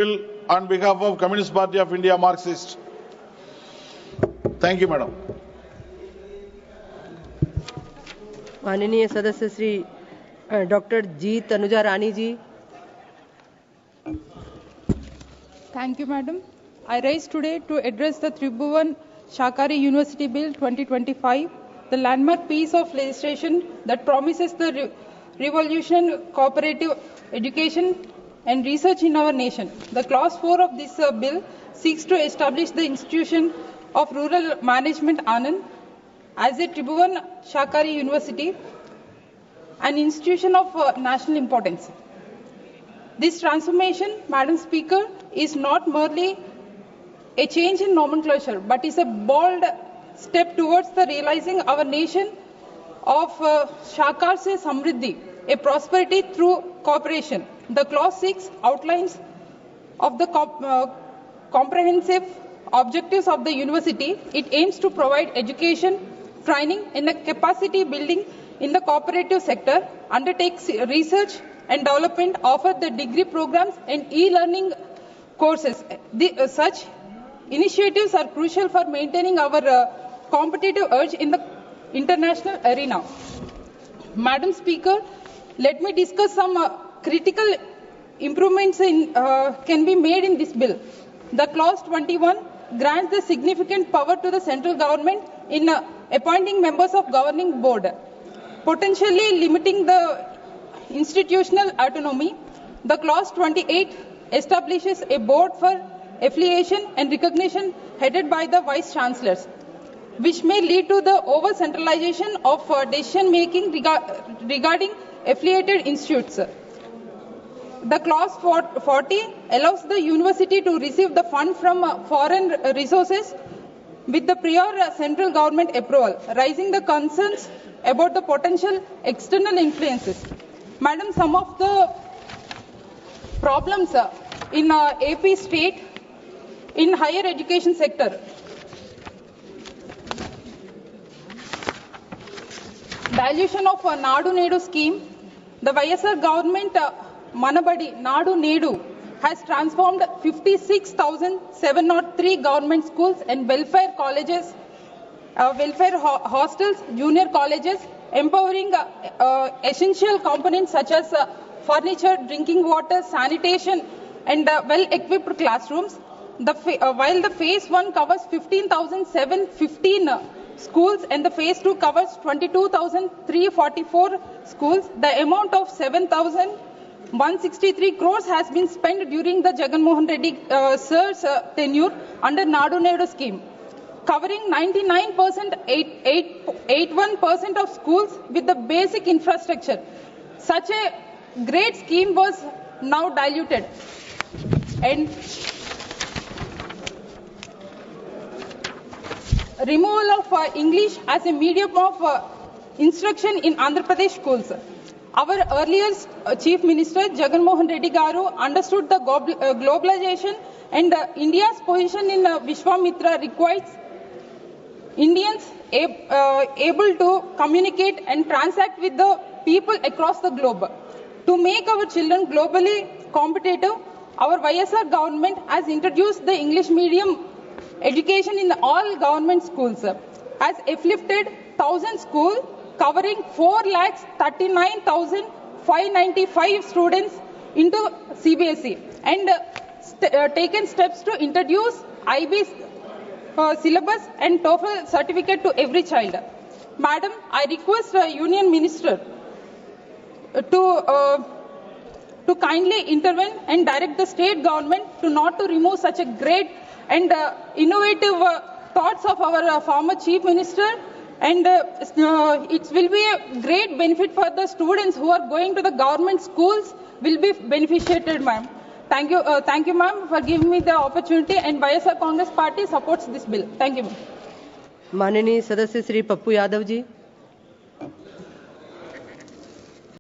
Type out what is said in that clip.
Bill on behalf of Communist Party of India Marxist. Thank you, madam. माननीय सदस्य Shri doctor G Tanuja Rani ji. Thank you, Madam. I rise today to address the Tribhuvan Shakari University Bill 2025, the landmark piece of legislation that promises the revolution cooperative education and research in our nation. The clause 4 of this bill seeks to establish the institution of rural management Anand as a Tribhuvan Shakari University, an institution of national importance. This transformation, Madam Speaker, is not merely a change in nomenclature, but is a bold step towards the realizing our nation of Shakar se Samriddhi, a prosperity through cooperation. The clause 6 outlines of the comprehensive objectives of the university. It aims to provide education, training, and capacity building in the cooperative sector, undertakes research and development, offer the degree programs and e-learning courses. Such initiatives are crucial for maintaining our competitive edge in the international arena. Madam Speaker, let me discuss some critical improvements can be made in this bill. The clause 21 grants the significant power to the central government in appointing members of governing board, potentially limiting the institutional autonomy. The clause 28 establishes a board for affiliation and recognition headed by the vice chancellors, which may lead to the over centralization of decision making regarding affiliated institutes. The clause 40 allows the university to receive the fund from foreign resources with the prior central government approval, raising the concerns about the potential external influences. Madam, some of the problems in AP state in higher education sector. Dilution of Nadu Nedu scheme. The YSR government Manabadi Nadu Nedu has transformed 56,703 government schools and welfare colleges, welfare hostels, junior colleges, empowering essential components such as furniture, drinking water, sanitation, and well-equipped classrooms. While the phase 1 covers 15,715 schools and the phase 2 covers 22,344 schools, the amount of 7,163 crores has been spent during the Jagan Mohan Reddy sir's tenure under Nadu Nedu scheme, covering 99%, 81% of schools with the basic infrastructure. Such a great scheme was now diluted. And removal of English as a medium of instruction in Andhra Pradesh schools. Our earlier Chief Minister Jagan Mohan Reddy Garu understood the globalization and India's position in Vishwamitra requires Indians able to communicate and transact with the people across the globe. To make our children globally competitive, our YSR government has introduced the English medium education in all government schools, has uplifted 1,000 schools covering 4,39,595 students into CBSE and taken steps to introduce IB syllabus and TOEFL certificate to every child. Madam, I request the Union Minister to kindly intervene and direct the state government to not to remove such a great and innovative thoughts of our former Chief Minister, and it will be a great benefit for the students who are going to the government schools will be beneficiated, ma'am. Thank you, ma'am, for giving me the opportunity, and YSR Congress Party supports this bill. Thank you, ma'am. माननीय सदस्य श्री पप्पू यादव जी.